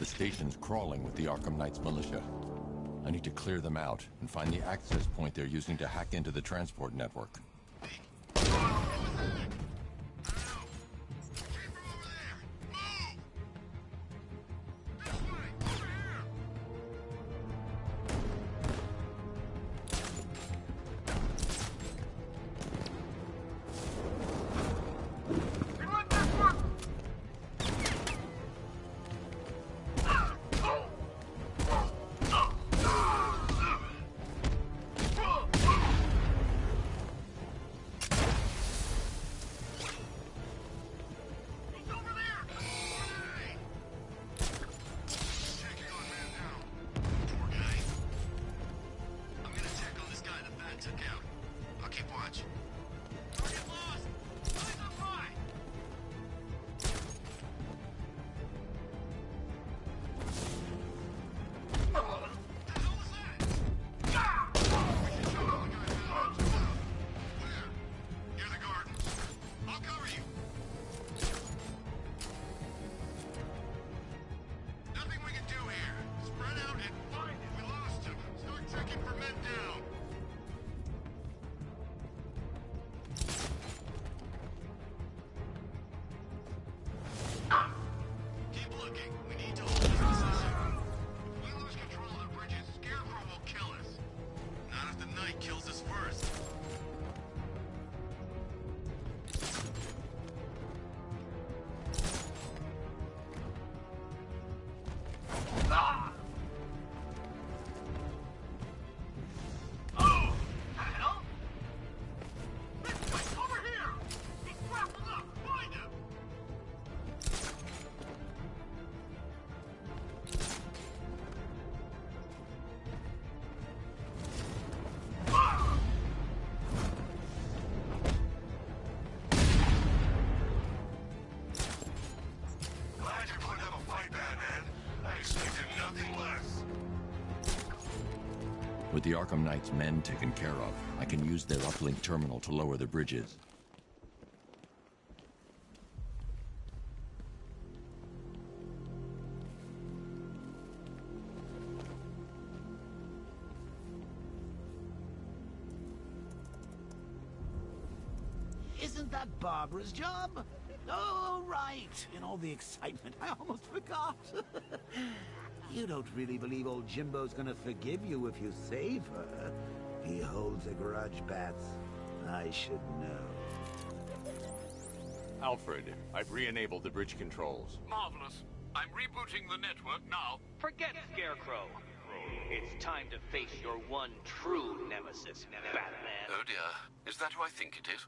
The station's crawling with the Arkham Knight's militia. I need to clear them out and find the access point they're using to hack into the transport network. With the Arkham Knight's men taken care of, I can use their uplink terminal to lower the bridges. Isn't that Barbara's job? Oh, right. In all the excitement, I almost forgot. You don't really believe old Jimbo's gonna forgive you if you save her. He holds a grudge, Bats. I should know. Alfred, I've re-enabled the bridge controls. Marvelous. I'm rebooting the network now. Forget Scarecrow. It's time to face your one true nemesis, Batman. Oh dear. Is that who I think it is?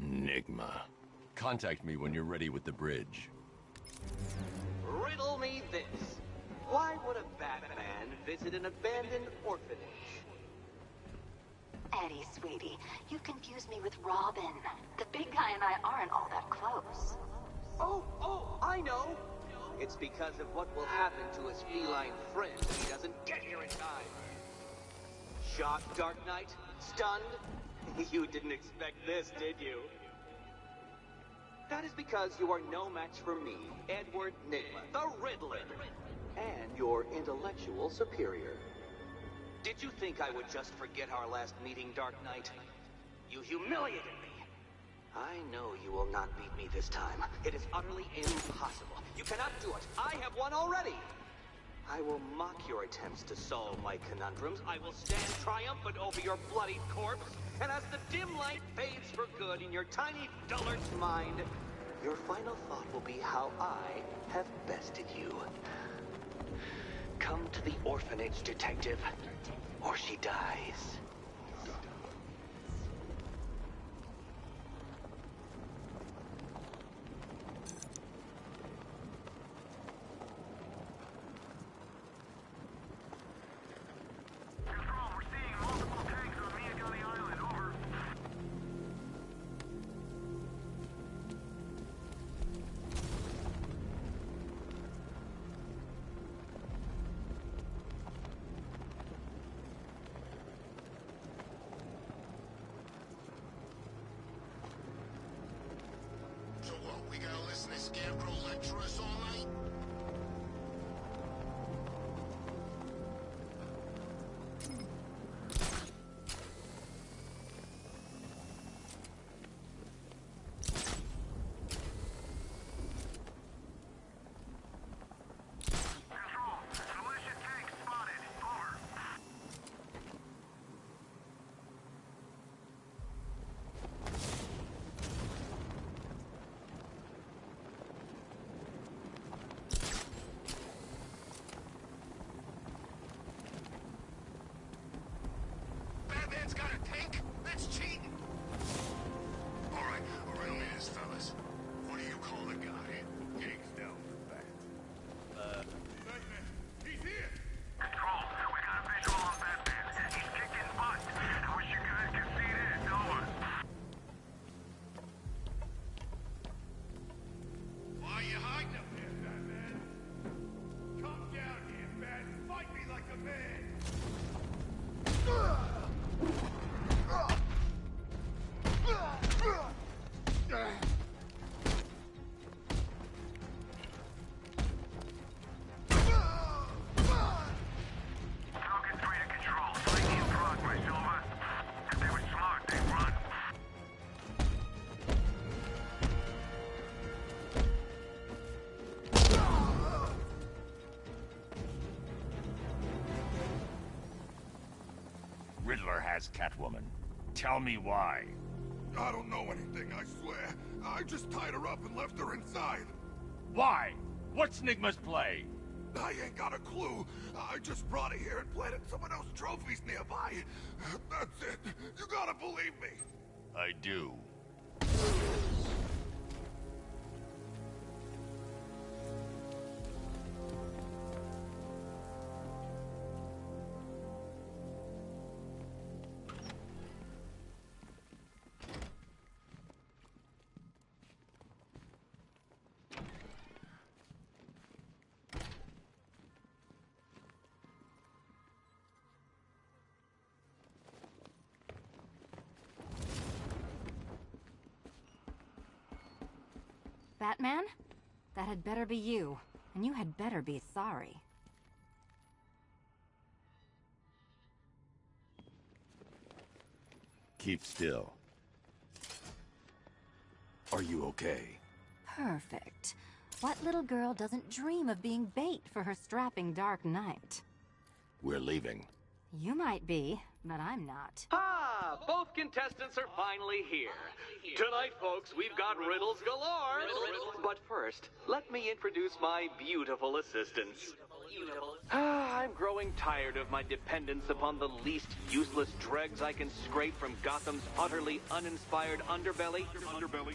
Enigma. Contact me when you're ready with the bridge. Riddle me this. Why would a Batman visit an abandoned orphanage? Eddie, sweetie, you confuse me with Robin. The big guy and I aren't all that close. Oh, I know! It's because of what will happen to his feline friend if he doesn't get here in time. Shocked, Dark Knight? Stunned? You didn't expect this, did you? That is because you are no match for me, Edward Nygma, the Riddler, and your intellectual superior. Did you think I would just forget our last meeting, Dark Knight? You humiliated me. I know you will not beat me this time. It is utterly impossible. You cannot do it. I have won already. I will mock your attempts to solve my conundrums. I will stand triumphant over your bloodied corpse. And as the dim light fades for good in your tiny dullard's mind, your final thought will be how I have bested you. Come to the orphanage, detective, or she dies. So what, we gotta listen to Scarecrow lecture us all night? Riddler has Catwoman. Tell me why. I don't know anything, I swear. I just tied her up and left her inside. Why? What's Nigma's play? I ain't got a clue. I just brought her here and planted someone else's trophies nearby. That's it. You gotta believe me. I do. Batman? That had better be you. And you had better be sorry. Keep still. Are you okay? Perfect. What little girl doesn't dream of being bait for her strapping Dark Knight? We're leaving. You might be, but I'm not. Ah, both contestants are finally here. Tonight, folks, we've got riddles galore. But first, let me introduce my beautiful assistants. I'm growing tired of my dependence upon the least useless dregs I can scrape from Gotham's utterly uninspired underbelly.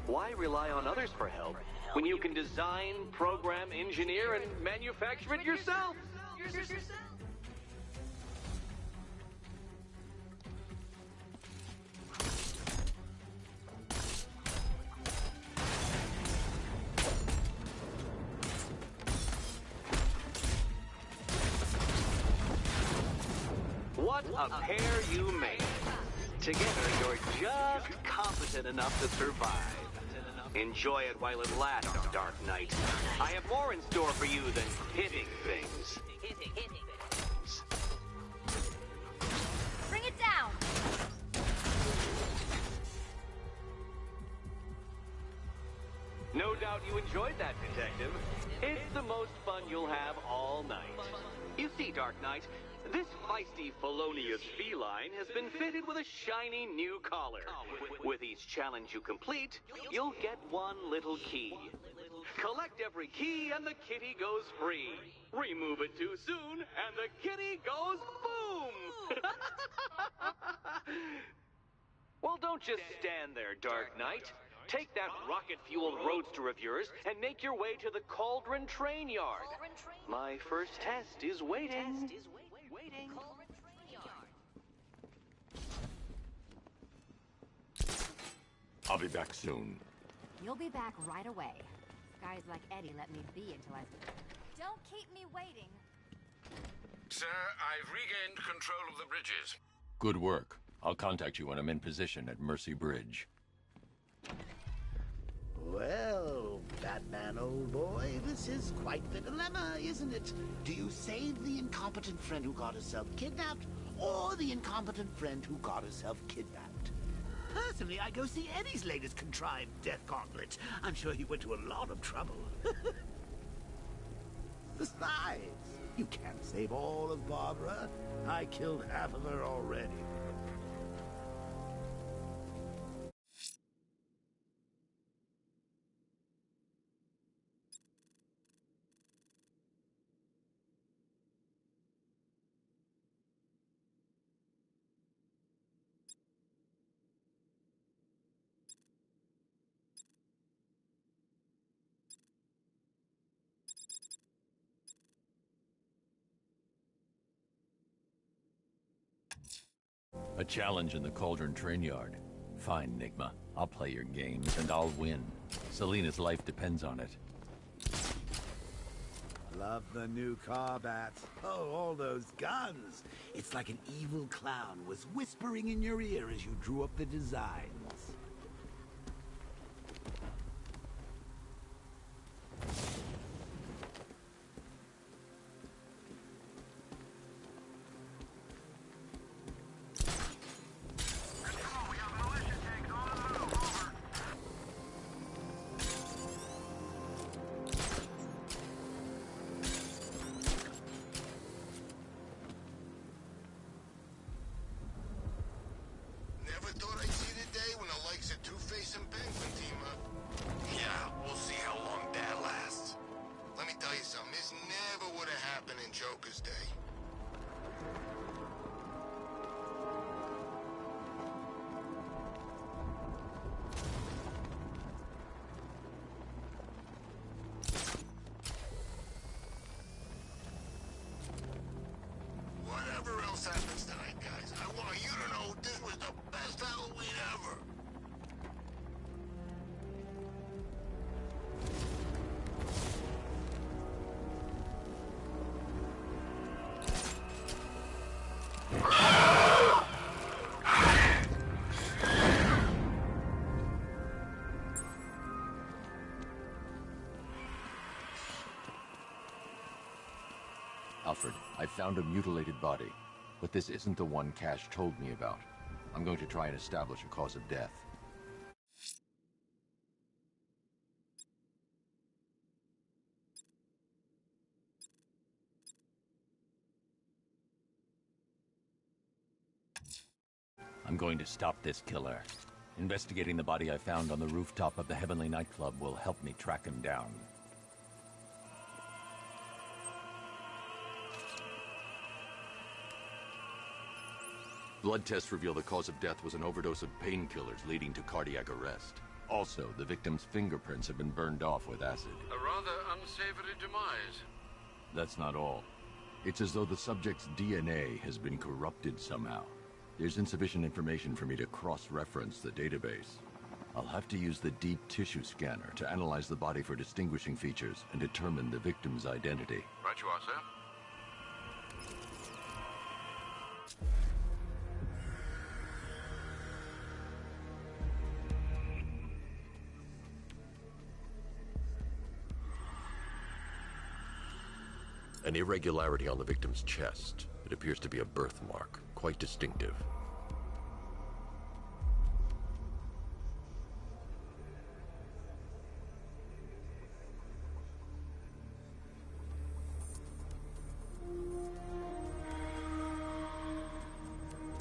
Why rely on others for help when you can design, program, engineer, and manufacture it yourself? What a pair you make. Together, you're just competent enough to survive. Enjoy it while it lasts, Dark Knight. I have more in store for you than hitting things. Bring it down! No doubt you enjoyed that, Detective. It's the most fun you'll have all night. You see, Dark Knight, this feisty, felonious feline has been fitted with a shiny new collar. With each challenge you complete, you'll get one little key. Collect every key and the kitty goes free. Remove it too soon and the kitty goes boom! Well, don't just stand there, Dark Knight. Take that rocket-fueled roadster of yours and make your way to the Cauldron Train Yard. My first test is waiting. I'll be back soon. You'll be back right away. Guys like Eddie let me be until I... Don't keep me waiting. Sir, I've regained control of the bridges. Good work. I'll contact you when I'm in position at Mercy Bridge. Well, Batman, old boy, this is quite the dilemma, isn't it? Do you save the incompetent friend who got herself kidnapped, or the incompetent friend who got herself kidnapped? Personally, I go see Eddie's latest contrived death gauntlet. I'm sure he went to a lot of trouble. Besides, you can't save all of Barbara. I killed half of her already. A challenge in the Cauldron Train Yard. Fine, Nigma. I'll play your games, and I'll win. Selina's life depends on it. Love the new car, Bats. Oh, all those guns. It's like an evil clown was whispering in your ear as you drew up the designs. Never thought I'd see the day when the likes of Two-Face and Penguin team up. Yeah, we'll see how long that lasts. Let me tell you something, this never would have happened in Joker's day. Whatever else happens tonight, guys, I want you to know this was the best Halloween ever. Alfred, I found a mutilated body, but this isn't the one Cash told me about. I'm going to try and establish a cause of death. I'm going to stop this killer. Investigating the body I found on the rooftop of the Heavenly Nightclub will help me track him down. Blood tests reveal the cause of death was an overdose of painkillers leading to cardiac arrest. Also, the victim's fingerprints have been burned off with acid. A rather unsavory demise. That's not all. It's as though the subject's DNA has been corrupted somehow. There's insufficient information for me to cross-reference the database. I'll have to use the deep tissue scanner to analyze the body for distinguishing features and determine the victim's identity. Right you are, sir. An irregularity on the victim's chest. It appears to be a birthmark, quite distinctive.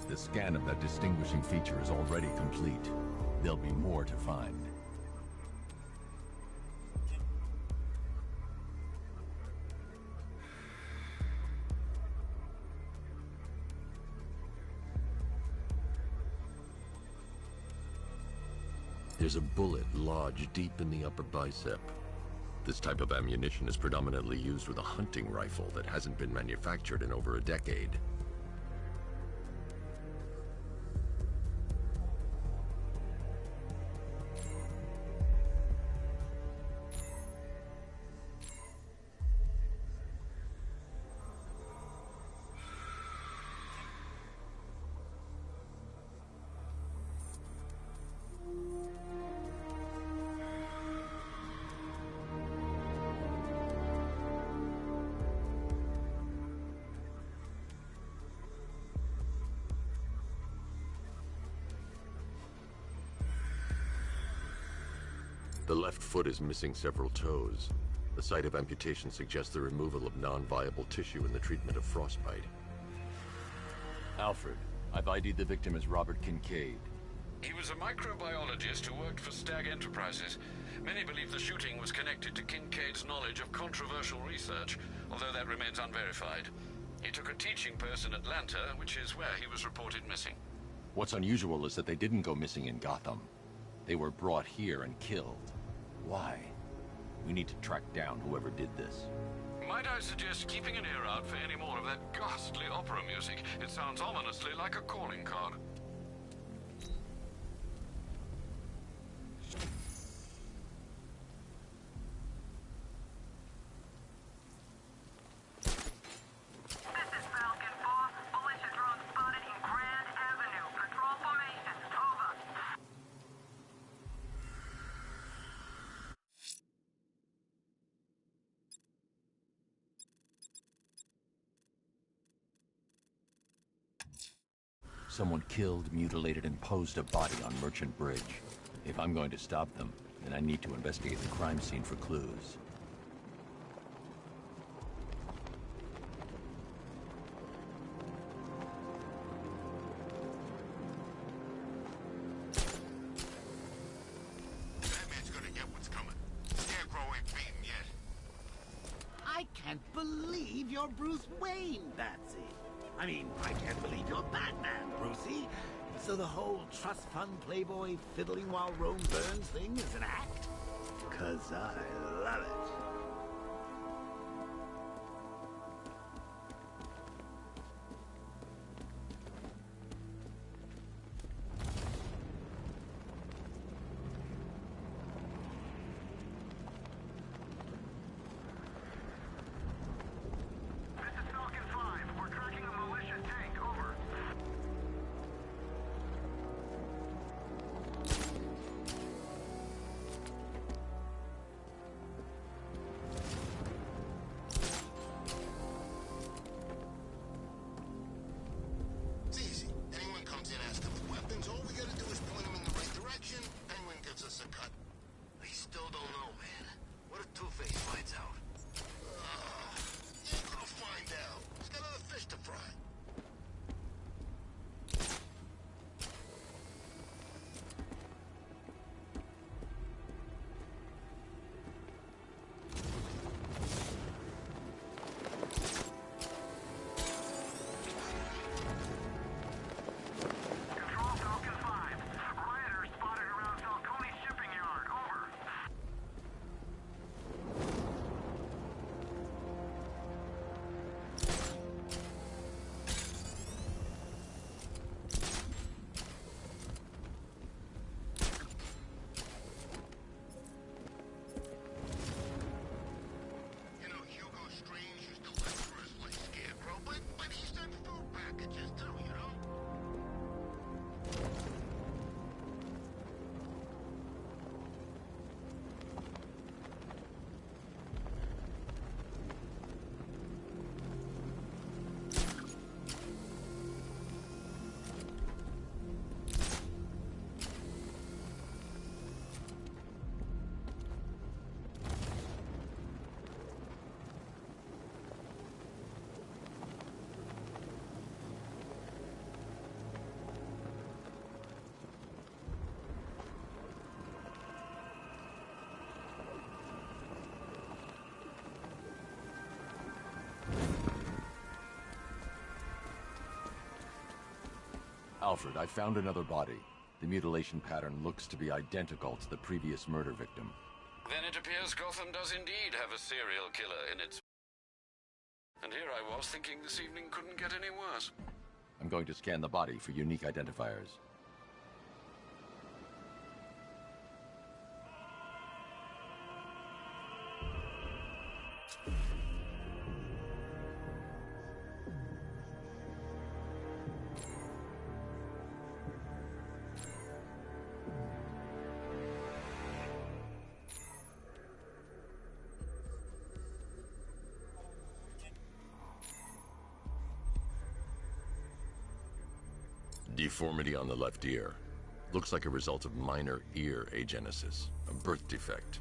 The scan of that distinguishing feature is already complete. There'll be more to find. There's a bullet lodged deep in the upper bicep. This type of ammunition is predominantly used with a hunting rifle that hasn't been manufactured in over a decade. The left foot is missing several toes. The site of amputation suggests the removal of non-viable tissue in the treatment of frostbite. Alfred, I've ID'd the victim as Robert Kincaid. He was a microbiologist who worked for Stag Enterprises. Many believe the shooting was connected to Kincaid's knowledge of controversial research, although that remains unverified. He took a teaching post in Atlanta, which is where he was reported missing. What's unusual is that they didn't go missing in Gotham. They were brought here and killed. Why? We need to track down whoever did this. Might I suggest keeping an ear out for any more of that ghastly opera music? It sounds ominously like a calling card. Someone killed, mutilated, and posed a body on Merchant Bridge. If I'm going to stop them, then I need to investigate the crime scene for clues. believe you're Bruce Wayne, Batsy. I mean, I can't believe you're Batman, Brucey. So the whole trust fund playboy fiddling while Rome burns thing is an act? 'Cause I love it. Alfred, I found another body. The mutilation pattern looks to be identical to the previous murder victim. Then it appears Gotham does indeed have a serial killer in its... And here I was thinking this evening couldn't get any worse. I'm going to scan the body for unique identifiers. Deformity on the left ear. Looks like a result of minor ear agenesis, a birth defect.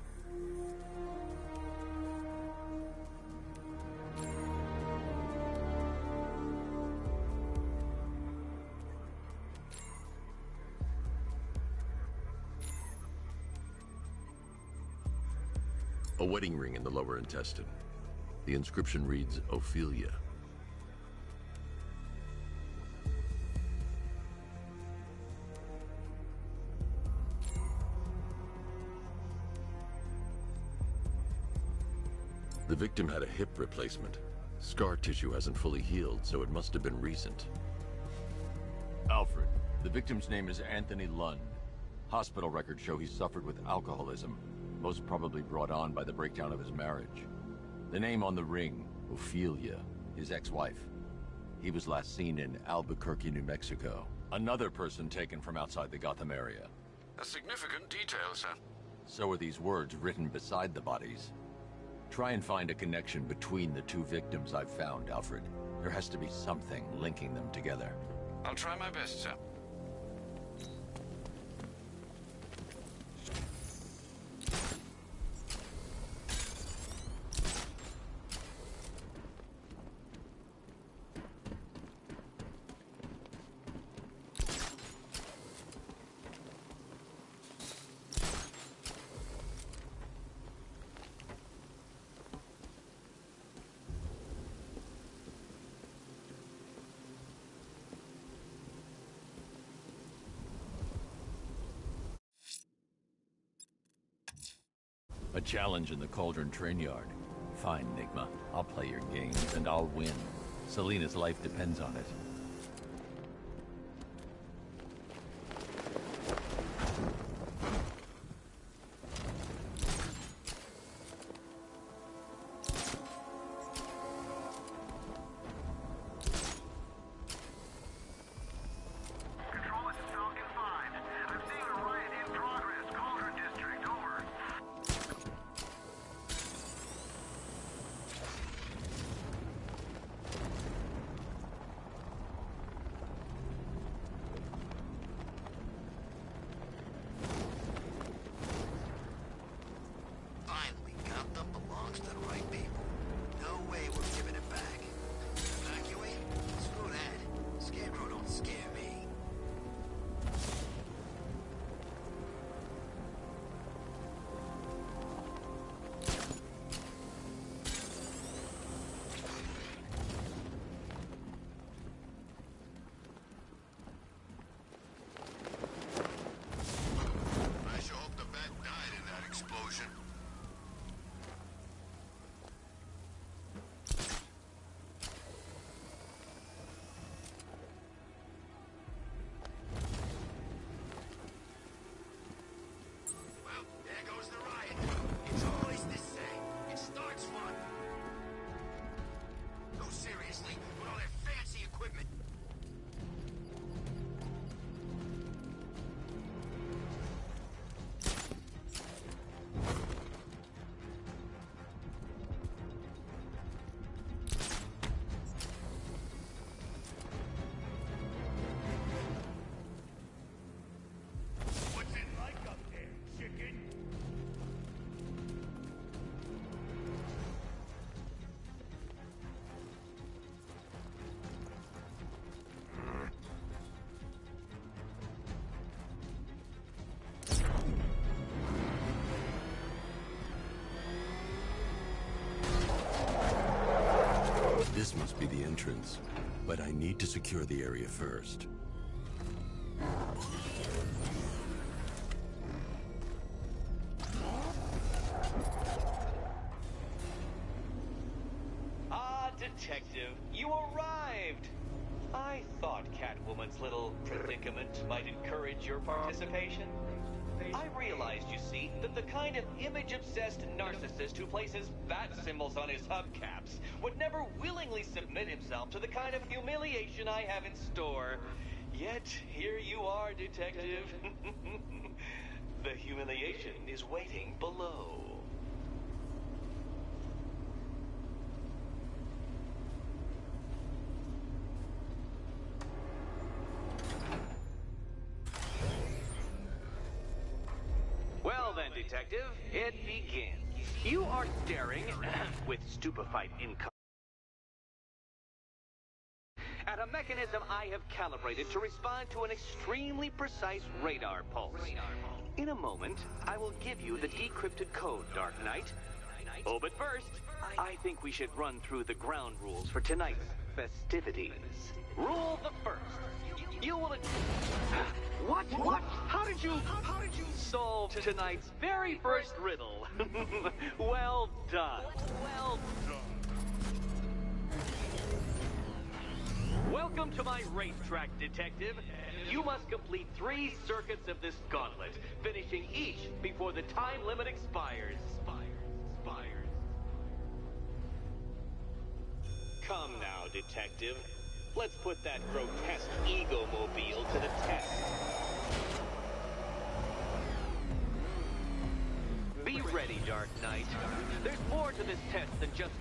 A wedding ring in the lower intestine. The inscription reads, Ophelia. The victim had a hip replacement. Scar tissue hasn't fully healed, so it must have been recent. Alfred, the victim's name is Anthony Lund. Hospital records show he suffered with alcoholism, most probably brought on by the breakdown of his marriage. The name on the ring, Ophelia, his ex-wife. He was last seen in Albuquerque, New Mexico. Another person taken from outside the Gotham area. A significant detail, sir. So are these words written beside the bodies. Try and find a connection between the two victims I've found, Alfred. There has to be something linking them together. I'll try my best, sir. A challenge in the Cauldron train yard. Fine, Nigma. I'll play your games, and I'll win. Selena's life depends on it. This must be the entrance, but I need to secure the area first. Ah, Detective, you arrived! I thought Catwoman's little predicament might encourage your participation. I realized, you see, that the kind of image-obsessed narcissist who places bat symbols on his hubcaps would never willingly submit himself to the kind of humiliation I have in store. Yet, here you are, Detective. The humiliation is waiting below. Well then, Detective, it begins. You are staring with stupefied income at a mechanism I have calibrated to respond to an extremely precise radar pulse. In a moment, I will give you the decrypted code, Dark Knight. Oh, but first, I think we should run through the ground rules for tonight's festivities. Rule the first. You will... What? How did you solve tonight's very first riddle? Well done. Welcome to my racetrack, Detective. You must complete 3 circuits of this gauntlet, finishing each before the time limit expires. Come now, Detective. Let's put that grotesque ego-mobile to the test. Be ready, Dark Knight. There's more to this test than just